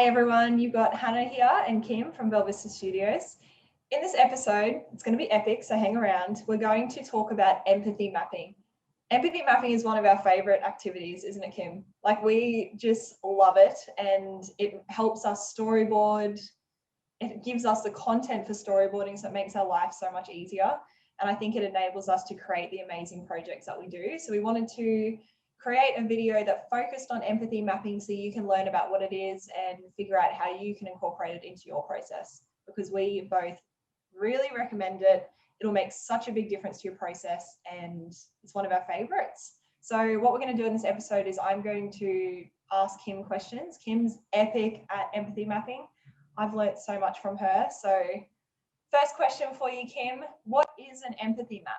Hey everyone, you've got Hannah here and Kim from Bell Vista Studios. In this episode, it's going to be epic, so hang around. We're going to talk about empathy mapping. Empathy mapping is one of our favorite activities, isn't it, Kim? Like, we just love it, and it helps us storyboard. It gives us the content for storyboarding, so it makes our life so much easier. And I think it enables us to create the amazing projects that we do. So we wanted to create a video that focused on empathy mapping so you can learn about what it is and figure out how you can incorporate it into your process, because we both really recommend it. It'll make such a big difference to your process, and it's one of our favorites. So what we're going to do in this episode is I'm going to ask Kim questions. Kim's epic at empathy mapping. I've learnt so much from her. So first question for you, Kim, what is an empathy map?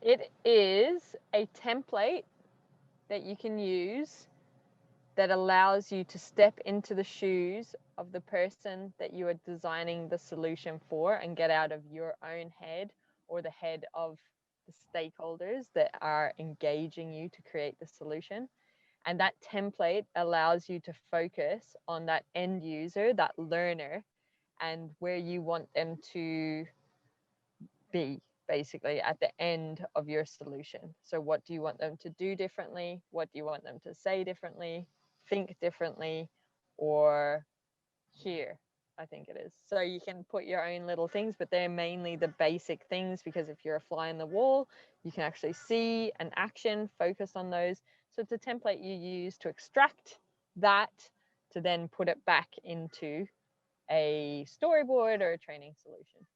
It is a template that you can use that allows you to step into the shoes of the person that you are designing the solution for and get out of your own head or the head of the stakeholders that are engaging you to create the solution. And that template allows you to focus on that end user, that learner, and where you want them to be, basically, at the end of your solution. So what do you want them to do differently? What do you want them to say differently, think differently, or hear? I think it is. So you can put your own little things, but they're mainly the basic things, because if you're a fly in the wall, you can actually see an action, focus on those. So it's a template you use to extract that, to then put it back into a storyboard or a training solution.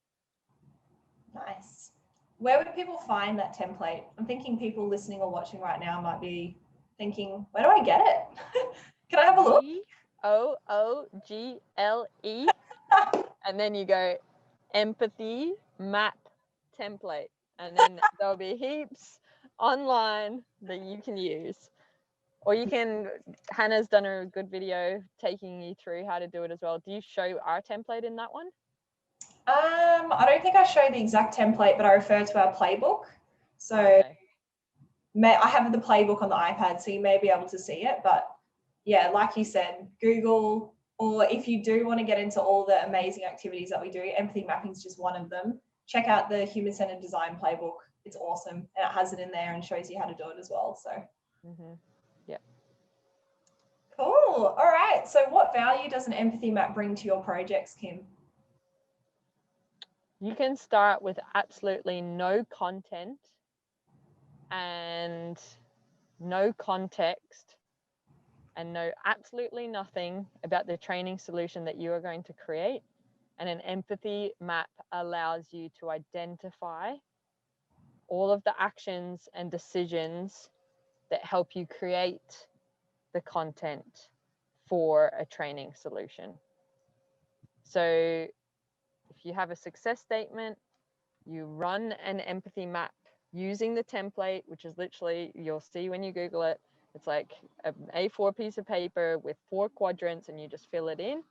Nice. Where would people find that template? I'm thinking people listening or watching right now might be thinking, where do I get it? Can I have a look? Google, and then you go empathy map template, and then there'll be heaps online that you can use. Or you can, Hannah's done a good video taking you through how to do it as well. Do you show our template in that one? I don't think I show the exact template, but I refer to our playbook. So okay. I have the playbook on the iPad, so you may be able to see it. But yeah, like you said, Google, or if you do want to get into all the amazing activities that we do, empathy mapping is just one of them. Check out the human-centered design playbook. It's awesome, and it has it in there and shows you how to do it as well. So yeah. Cool. All right. So what value does an empathy map bring to your projects, Kim? You can start with absolutely no content and no context and know absolutely nothing about the training solution that you are going to create. And an empathy map allows you to identify all of the actions and decisions that help you create the content for a training solution. So if you have a success statement, you run an empathy map using the template, which is literally, you'll see when you Google it, it's like an A4 piece of paper with 4 quadrants, and you just fill it in.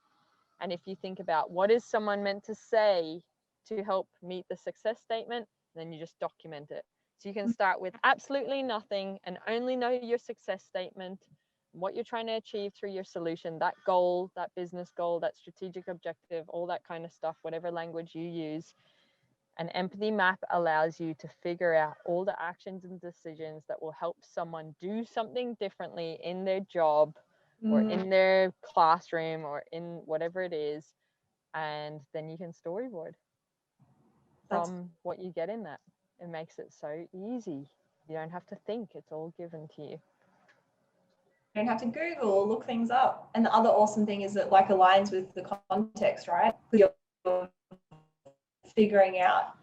And if you think about what is someone meant to say to help meet the success statement, then you just document it. So you can start with absolutely nothing and only know your success statement, what you're trying to achieve through your solution, that goal, that business goal, that strategic objective, all that kind of stuff, whatever language you use. An empathy map allows you to figure out all the actions and decisions that will help someone do something differently in their job or in their classroom or in whatever it is. And then you can storyboard from what you get in that. It makes it so easy. You don't have to think, it's all given to you. You don't have to Google or look things up. And the other awesome thing is that, like, aligns with the context, right? You're figuring out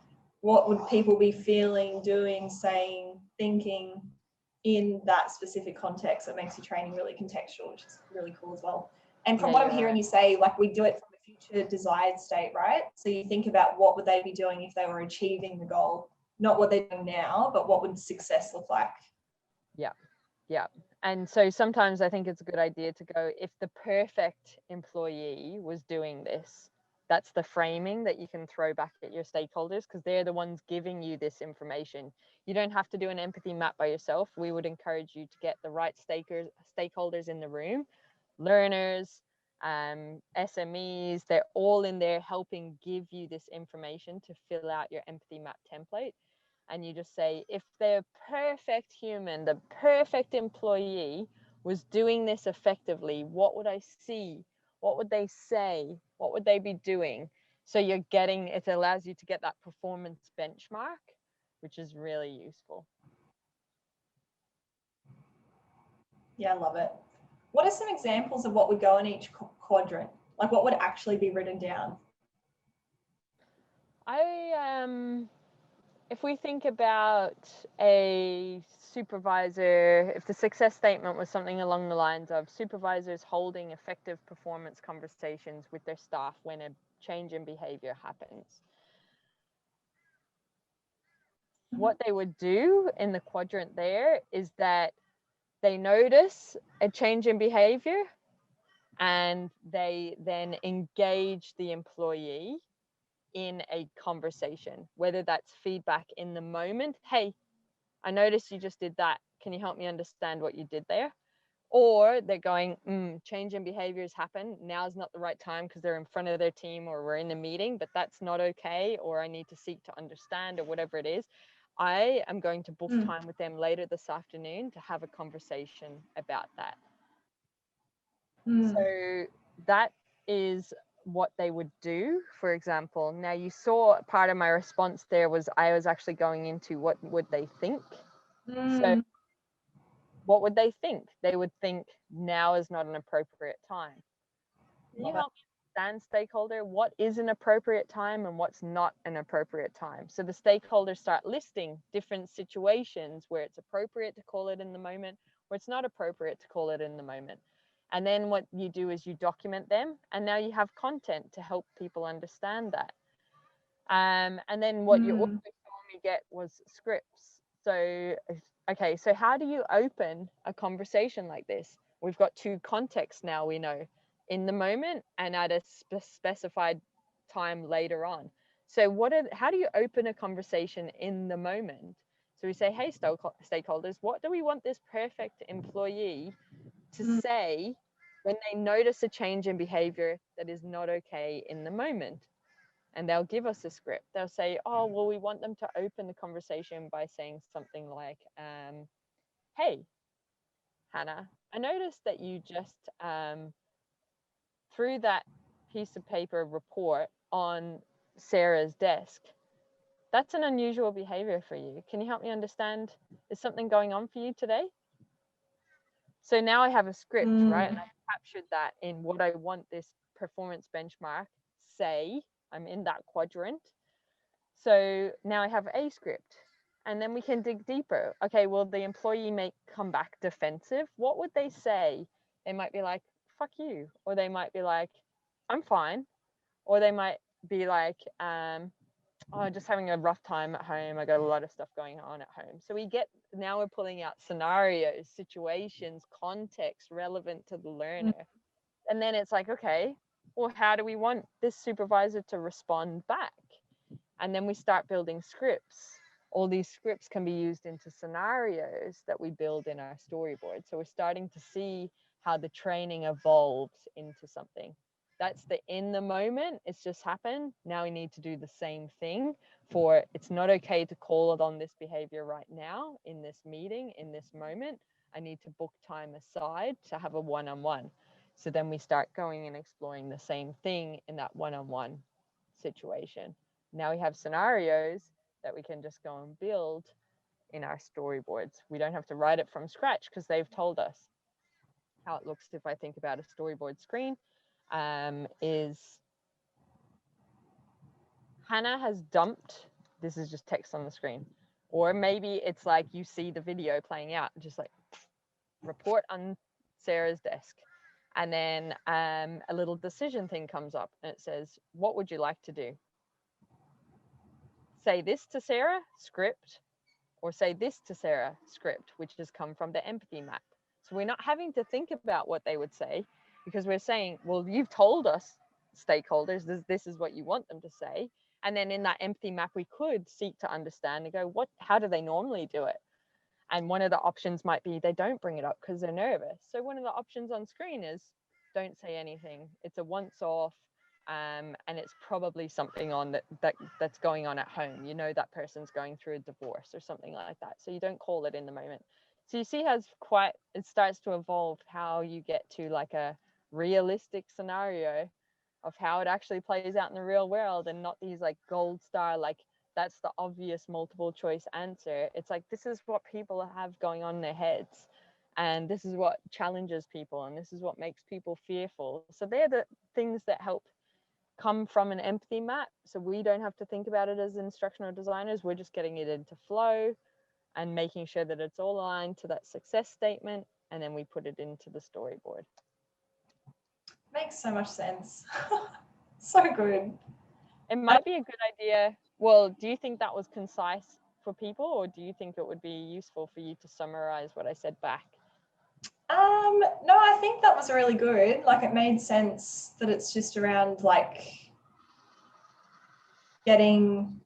what would people be feeling, doing, saying, thinking in that specific context. That makes your training really contextual, which is really cool as well. And from what I'm hearing you say, like, we do it from a future desired state, right? So you think about what would they be doing if they were achieving the goal, not what they're doing now, but what would success look like? Yeah. And so sometimes I think it's a good idea to go, if the perfect employee was doing this, That's the framing that you can throw back at your stakeholders, because they're the ones giving you this information. You don't have to do an empathy map by yourself. We would encourage you to get the right stakeholders in the room, learners, SMEs, they're all in there helping give you this information to fill out your empathy map template. And you just say, if the perfect human, the perfect employee was doing this effectively, what would I see? What would they say? What would they be doing? So you're getting, it allows you to get that performance benchmark, which is really useful. Yeah, I love it. What are some examples of what would go in each quadrant? Like what would actually be written down? If we think about a supervisor, if the success statement was something along the lines of supervisors holding effective performance conversations with their staff when a change in behavior happens, what they would do in the quadrant there is that they notice a change in behavior and they then engage the employee in a conversation, whether that's feedback in the moment. Hey, I noticed you just did that. Can you help me understand what you did there? Or they're going, change in behaviors happen. Now's not the right time because they're in front of their team or we're in a meeting, but that's not okay. Or I need to seek to understand, or whatever it is. I am going to book time with them later this afternoon to have a conversation about that. So that is what they would do, for example. Now you saw part of my response there was I was actually going into what would they think. So what would they think? They would think now is not an appropriate time. Can you help me understand, stakeholder, what is an appropriate time and what's not an appropriate time? So the stakeholders start listing different situations where it's appropriate to call it in the moment, where it's not appropriate to call it in the moment. And then what you do is you document them, and now you have content to help people understand that. And then what you also saw me get was scripts. So, okay, so how do you open a conversation like this? We've got two contexts now, we know, in the moment and at a specified time later on. So how do you open a conversation in the moment? So we say, hey, stakeholders, what do we want this perfect employee to say when they notice a change in behavior that is not okay in the moment? And they'll give us a script. They'll say, oh, well, we want them to open the conversation by saying something like, hey, Hannah, I noticed that you just threw that piece of paper report on Sarah's desk. That's an unusual behavior for you. Can you help me understand? Is something going on for you today? So now I have a script, right? And I've captured that in what I want this performance benchmark say. I'm in that quadrant. So now I have a script, and then we can dig deeper. Okay, well, the employee may come back defensive. What would they say? They might be like, fuck you. Or they might be like, I'm fine. Or they might be like, oh, just having a rough time at home. I got a lot of stuff going on at home. So now we're pulling out scenarios, situations, context relevant to the learner. And then it's like, okay, well, how do we want this supervisor to respond back? And then we start building scripts. All these scripts can be used into scenarios that we build in our storyboard. So we're starting to see how the training evolves into something. That's the in the moment, it's just happened. Now we need to do the same thing for it's not okay to call it on this behavior right now, in this meeting, in this moment. I need to book time aside to have a one-on-one. So then we start going and exploring the same thing in that one-on-one situation. Now we have scenarios that we can just go and build in our storyboards. We don't have to write it from scratch because they've told us how it looks. If I think about a storyboard screen, is Hannah has dumped, this is just text on the screen, or maybe it's like you see the video playing out, just like report on Sarah's desk. And then a little decision thing comes up and it says, what would you like to do? Say this to Sarah, script, or say this to Sarah, script, which has come from the empathy map. So we're not having to think about what they would say because we're saying, well, you've told us stakeholders, this is what you want them to say. And then in that empathy map, we could seek to understand and go, how do they normally do it? And one of the options might be they don't bring it up because they're nervous. So one of the options on screen is don't say anything. It's a once off, and it's probably something on that's going on at home. You know, that person's going through a divorce or something like that. So you don't call it in the moment. So you see how it starts to evolve how you get to like a realistic scenario of how it actually plays out in the real world, and not these like gold star, like that's the obvious multiple choice answer. It's like, this is what people have going on in their heads, and this is what challenges people, and this is what makes people fearful. So they're the things that help come from an empathy map. So we don't have to think about it as instructional designers. We're just getting it into flow and making sure that it's all aligned to that success statement, and then we put it into the storyboard. Makes so much sense. So good. It might be a good idea. Well, do you think that was concise for people, or do you think it would be useful for you to summarize what I said back? No, I think that was really good. Like, it made sense that it's just around like getting,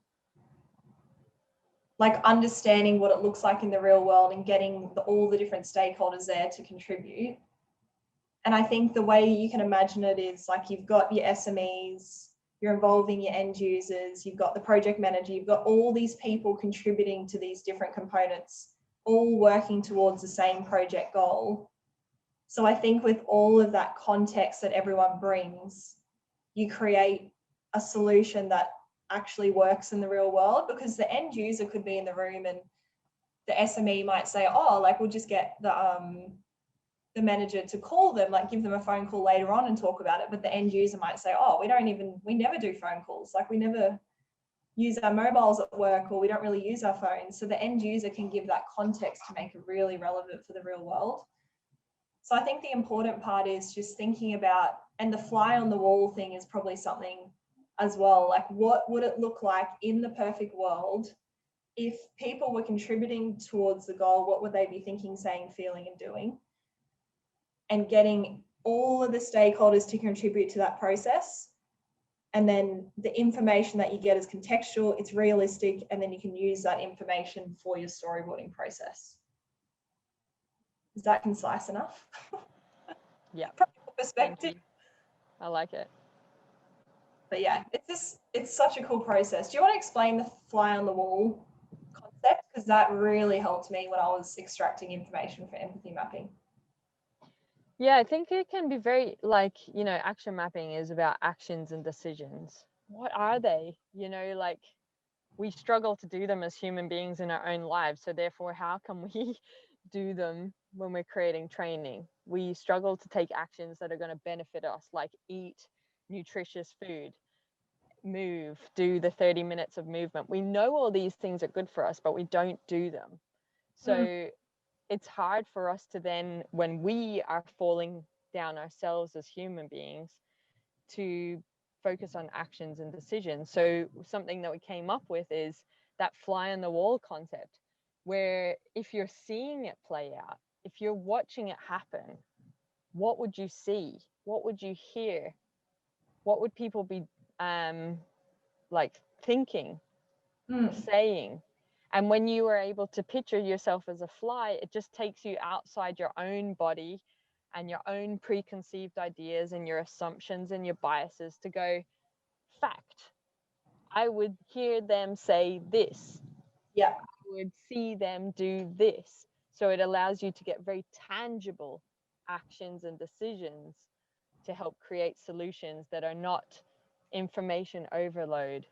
like, understanding what it looks like in the real world and getting all the different stakeholders there to contribute. And I think the way you can imagine it is like, you've got your SMEs, you're involving your end users, you've got the project manager, you've got all these people contributing to these different components, all working towards the same project goal. So I think with all of that context that everyone brings, you create a solution that actually works in the real world, because the end user could be in the room and the SME might say, oh, like, we'll just get the manager to call them, like give them a phone call later on and talk about it. But the end user might say, oh, we never do phone calls. Like, we never use our mobiles at work, or we don't really use our phones. So the end user can give that context to make it really relevant for the real world. So I think the important part is just thinking about, and the fly on the wall thing is probably something as well. Like, what would it look like in the perfect world if people were contributing towards the goal? What would they be thinking, saying, feeling, and doing? And getting all of the stakeholders to contribute to that process. And then the information that you get is contextual, it's realistic, and then you can use that information for your storyboarding process. Is that concise enough? Yeah. Perspective. I like it. But yeah, it's such a cool process. Do you want to explain the fly on the wall concept? Because that really helped me when I was extracting information for empathy mapping. Yeah, I think it can be very, like, action mapping is about actions and decisions. What are they? Like, we struggle to do them as human beings in our own lives. So therefore, how can we do them when we're creating training? We struggle to take actions that are going to benefit us, like eat nutritious food, move, do the 30 minutes of movement. We know all these things are good for us, but we don't do them. So it's hard for us to then, when we are falling down ourselves as human beings, to focus on actions and decisions. So something that we came up with is that fly on the wall concept, where if you're seeing it play out, if you're watching it happen, what would you see? What would you hear? What would people be like thinking, saying? And when you are able to picture yourself as a fly, it just takes you outside your own body and your own preconceived ideas and your assumptions and your biases to go, fact, I would hear them say this. Yeah. I would see them do this. So it allows you to get very tangible actions and decisions to help create solutions that are not information overload,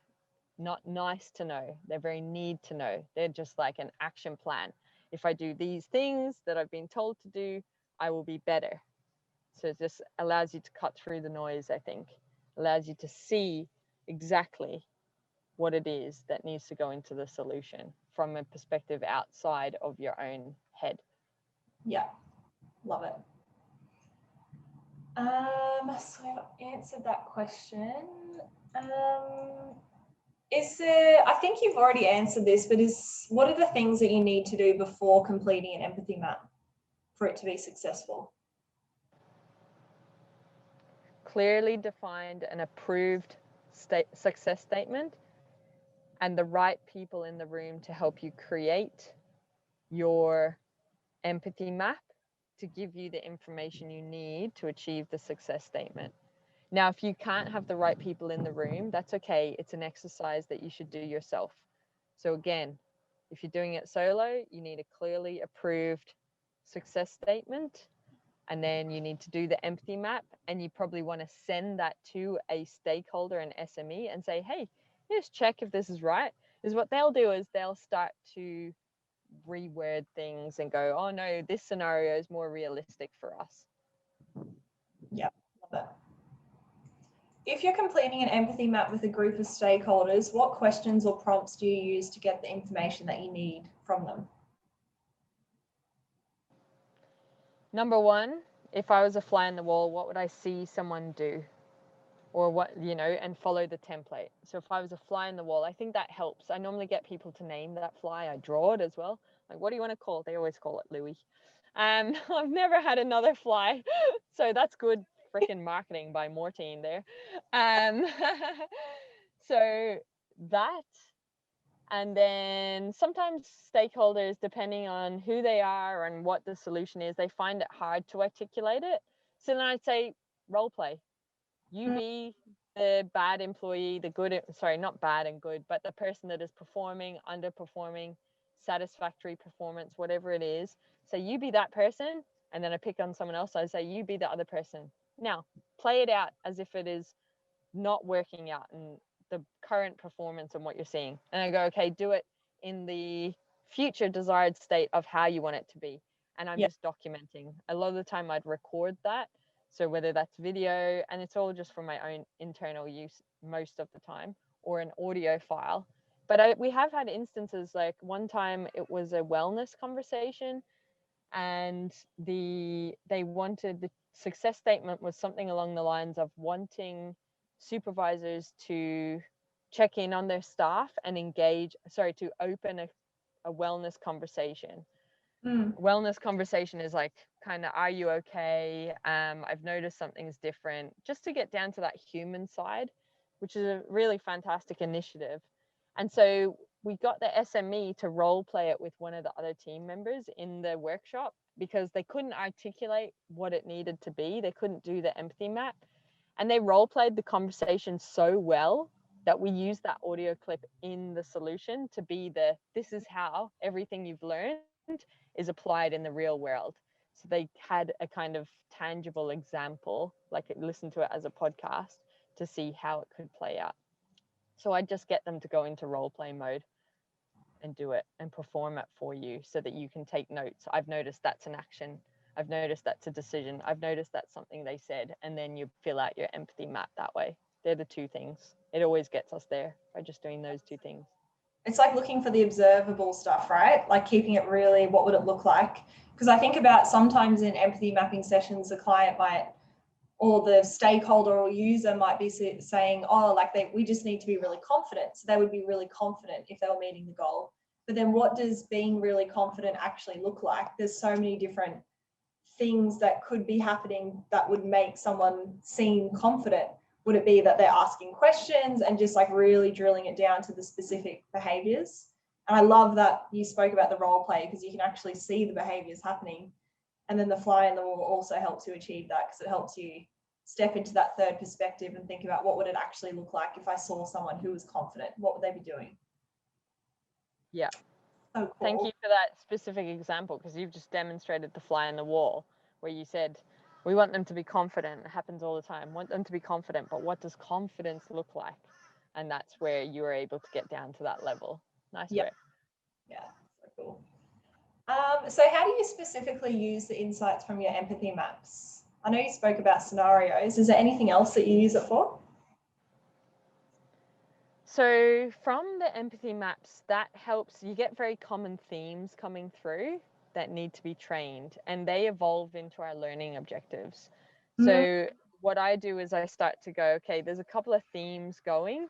not nice to know. They're very need to know. They're just like an action plan. If I do these things that I've been told to do, I will be better. So it just allows you to cut through the noise, I think. Allows you to see exactly what it is that needs to go into the solution from a perspective outside of your own head. Yeah, love it. So I've answered that question. Is there, I think you've already answered this, but what are the things that you need to do before completing an empathy map for it to be successful? clearly defined and approved success statement and the right people in the room to help you create your empathy map to give you the information you need to achieve the success statement. Now, if you can't have the right people in the room, that's okay. It's an exercise that you should do yourself. So again, if you're doing it solo, you need a clearly approved success statement, and then you need to do the empathy map, and you probably want to send that to a stakeholder, an SME, and say, hey, just check if this is right. Because what they'll do is they'll start to reword things and go, oh no, this scenario is more realistic for us. Yeah, love it. If you're completing an empathy map with a group of stakeholders, what questions or prompts do you use to get the information that you need from them? Number one, if I was a fly on the wall, what would I see someone do? Or what, you know, and follow the template. So if I was a fly on the wall, I think that helps. I normally get people to name that fly. I draw it as well. Like, what do you want to call it? They always call it Louis. I've never had another fly, so that's good freaking marketing by Mortine there. So that, and then sometimes stakeholders, depending on who they are and what the solution is, they find it hard to articulate it. So then I'd say role play. You be the bad employee, the good, sorry, not bad and good, but the person that is performing, underperforming, satisfactory performance, whatever it is. So you be that person, and then I pick on someone else. I say, you be the other person. Now, play it out as if it is not working out in the current performance and what you're seeing. And I go, okay, do it in the future desired state of how you want it to be. And I'm just documenting. A lot of the time I'd record that. So whether that's video, and it's all just for my own internal use most of the time, or an audio file. But we have had instances, like one time it was a wellness conversation, and they wanted, the success statement was something along the lines of wanting supervisors to check in on their staff and to open a wellness conversation. Wellness conversation is like kind of, are you okay? I've noticed something's different, just to get down to that human side, which is a really fantastic initiative. And so we got the SME to role play it with one of the other team members in the workshop, because they couldn't articulate what it needed to be. They couldn't do the empathy map, and they role played the conversation so well that we used that audio clip in the solution to be this is how everything you've learned is applied in the real world. So they had a kind of tangible example, like listen to it as a podcast to see how it could play out. So I just get them to go into role play mode and do it and perform it for you so that you can take notes. I've noticed that's an action. I've noticed that's a decision. I've noticed that's something they said. And then you fill out your empathy map that way. They're the two things. It always gets us there by just doing those two things. It's like looking for the observable stuff, right? Like keeping it really, what would it look like? Because I think about sometimes in empathy mapping sessions, the client might, or the stakeholder or user might be saying, oh, like we just need to be really confident. So they would be really confident if they were meeting the goal. But then what does being really confident actually look like? There's so many different things that could be happening that would make someone seem confident. Would it be that they're asking questions and just like really drilling it down to the specific behaviors? And I love that you spoke about the role play, because you can actually see the behaviors happening. And then the fly in the wall also helps you achieve that, because it helps you step into that third perspective and think about what would it actually look like if I saw someone who was confident? What would they be doing? Yeah. So cool. Thank you for that specific example, because you've just demonstrated the fly in the wall, where you said, we want them to be confident. It happens all the time. Want them to be confident, but what does confidence look like? And that's where you were able to get down to that level. Nice work. Yeah, so cool. So how do you specifically use the insights from your empathy maps? I know you spoke about scenarios. Is there anything else that you use it for? So from the empathy maps, that helps you get very common themes coming through that need to be trained, and they evolve into our learning objectives. So what I do is I start to go, okay, there's a couple of themes going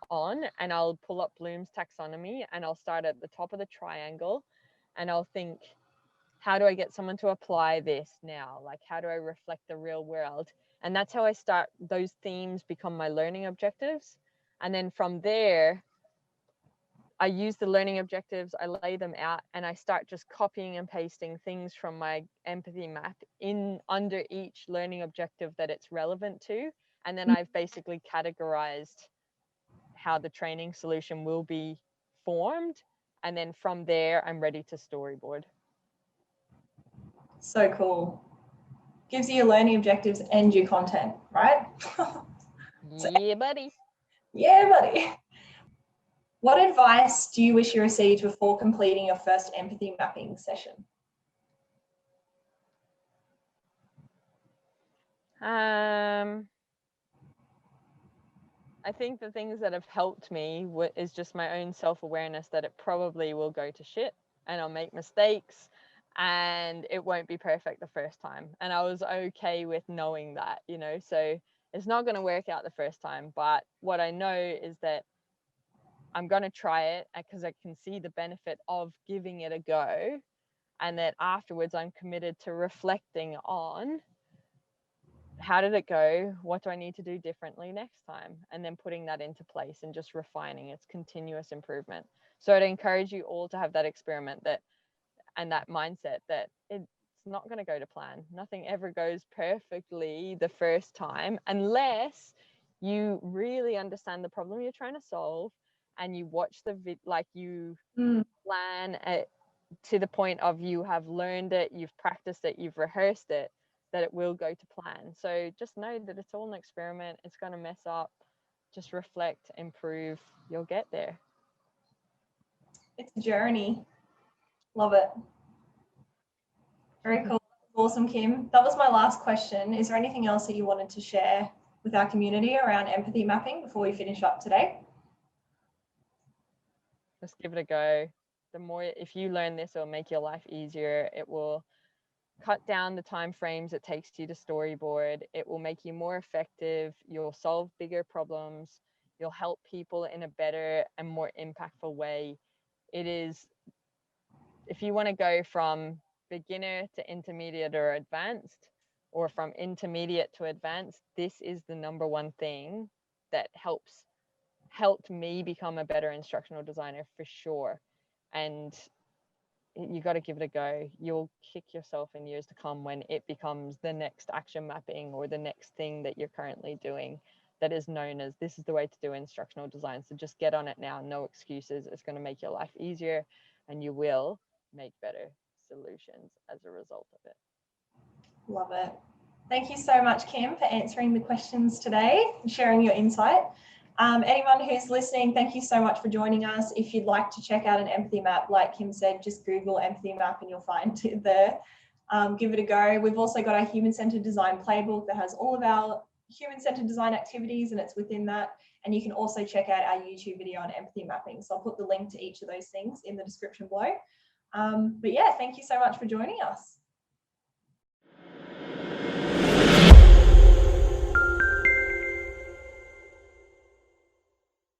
on, and I'll pull up Bloom's taxonomy, and I'll start at the top of the triangle, and I'll think, how do I get someone to apply this now? Like, how do I reflect the real world? And that's how I start. Those themes become my learning objectives. And then from there, I use the learning objectives, I lay them out, and I start just copying and pasting things from my empathy map in under each learning objective that it's relevant to. And then I've basically categorized how the training solution will be formed. And then from there, I'm ready to storyboard. So cool. Gives you your learning objectives and your content, right? Yeah, buddy. Yeah, buddy. What advice do you wish you received before completing your first empathy mapping session? I think the things that have helped me is just my own self-awareness that it probably will go to shit and I'll make mistakes and it won't be perfect the first time. And I was okay with knowing that, you know, so it's not going to work out the first time. But what I know is that I'm going to try it because I can see the benefit of giving it a go. And that afterwards I'm committed to reflecting on how did it go? What do I need to do differently next time? And then putting that into place and just refining. It's continuous improvement. So I'd encourage you all to have that experiment and that mindset that it's not going to go to plan. Nothing ever goes perfectly the first time unless you really understand the problem you're trying to solve and you watch you plan it to the point of you have learned it, you've practiced it, you've rehearsed it, that it will go to plan. So just know that it's all an experiment. It's going to mess up. Just reflect, improve. You'll get there. It's a journey. Love it. Very cool. Awesome, Kim. That was my last question. Is there anything else that you wanted to share with our community around empathy mapping before we finish up today? Just give it a go. The more, if you learn this, it'll make your life easier. It will cut down the time frames it takes you to storyboard. It will make you more effective. You'll solve bigger problems. You'll help people in a better and more impactful way. It is, if you want to go from beginner to intermediate or advanced, or from intermediate to advanced, this is the number one thing that helped me become a better instructional designer for sure. And you got to give it a go. You'll kick yourself in years to come when it becomes the next action mapping or the next thing that you're currently doing that is known as this is the way to do instructional design. So just get on it now. No excuses. It's going to make your life easier and you will make better solutions as a result of it. Love it. Thank you so much, Kim, for answering the questions today and sharing your insight. Anyone who's listening, thank you so much for joining us. If you'd like to check out an empathy map, like Kim said, just Google empathy map and you'll find it there. Give it a go. We've also got our human-centered design playbook that has all of our human-centered design activities and it's within that. And you can also check out our YouTube video on empathy mapping. So I'll put the link to each of those things in the description below. But yeah, thank you so much for joining us.